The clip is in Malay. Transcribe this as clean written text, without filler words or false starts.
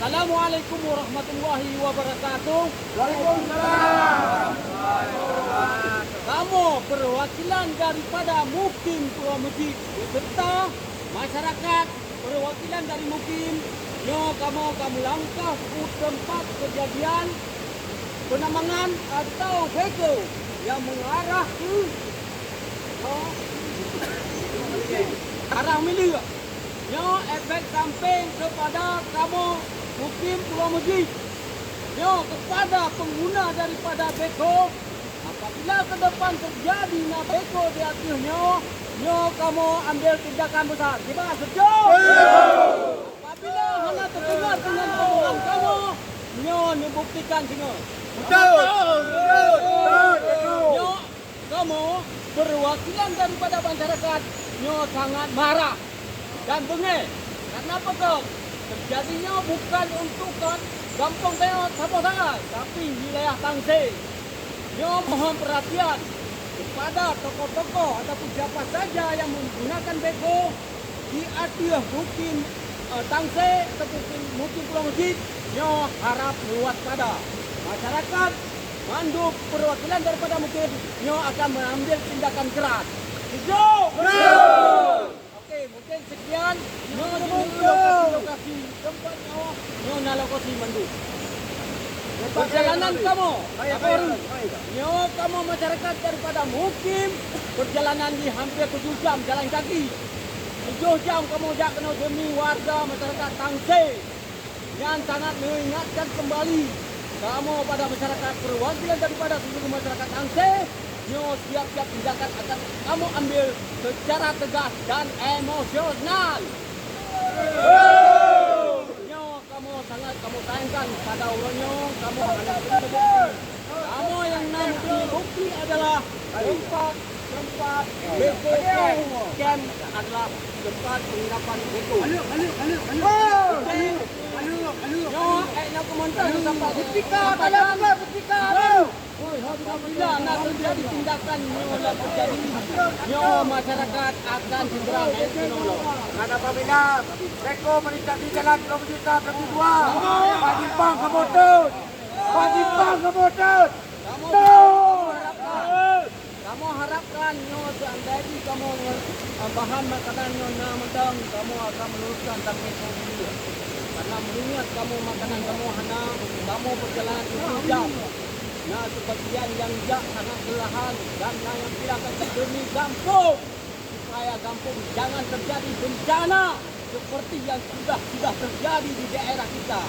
Assalamualaikum warahmatullahi wabarakatuh. Waalaikumsalam. Kamu perwakilan daripada Mukim Pulau Masjid beserta masyarakat perwakilan dari Mukim. Kamu langkah ke tempat kejadian penambangan atau beko yang mengarah ke arah milik. Efek samping kepada kamu Mukim Pulau Masjid. Kepada pengguna daripada beko, apabila ke depan terjadi beko di atasnya, kamu ambil tindakan besar. Tiba setuju? Apabila hanya terdengar dengan omongan kamu, dibuktikan semua. Betul. Kamu perwakilan daripada masyarakat, sangat marah dan bengek. Karena apa kau? Terjadinya bukan untuk kampung saya saja, tapi wilayah Tangsel. Mohon perhatian kepada tokoh-tokoh ataupun siapa saja yang menggunakan beko di atas Mukim Tangsel ataupun Mukim Pulau Masjid. Harap waspada. Masyarakat mandu perwakilan daripada Mukim akan mengambil tindakan keras. Hijau! Oke, mungkin sekian. Lokasi tempat lokasi mandu. Perjalanan kamu, kamu masyarakat daripada Mukim, perjalanan di hampir 7 jam jalan kaki. 7 jam kamu jak kena demi warga masyarakat Tangsel. Yang sangat mengingatkan kembali kamu pada masyarakat perwakilan daripada seluruh masyarakat Tangsel. Siap-siap tindakan akan kamu ambil secara tegas dan emosional. Kamu sayangkan pada Allahnya, kamu hanya kamu yang nanti bukti adalah tempat beko camp adalah tempat penginapan beko. Nak komentar sampai ketika apabila nak terjadi tindakan terjadi masyarakat akan segera menolong. Dan apabila beko melintasi jalan Kilometer 32, Pajimpang ke Botol. Kamu harapkan seandainya kamu bahan makanan mentang kamu akan meneruskan sampai ke dia. Karena mengingat kamu makanan kamu hanya kamu perjalanan 7 jam. Sebagian yang sangat kelelahan dan yang silakan demi kampung supaya kampung jangan terjadi bencana seperti yang sudah terjadi di daerah kita.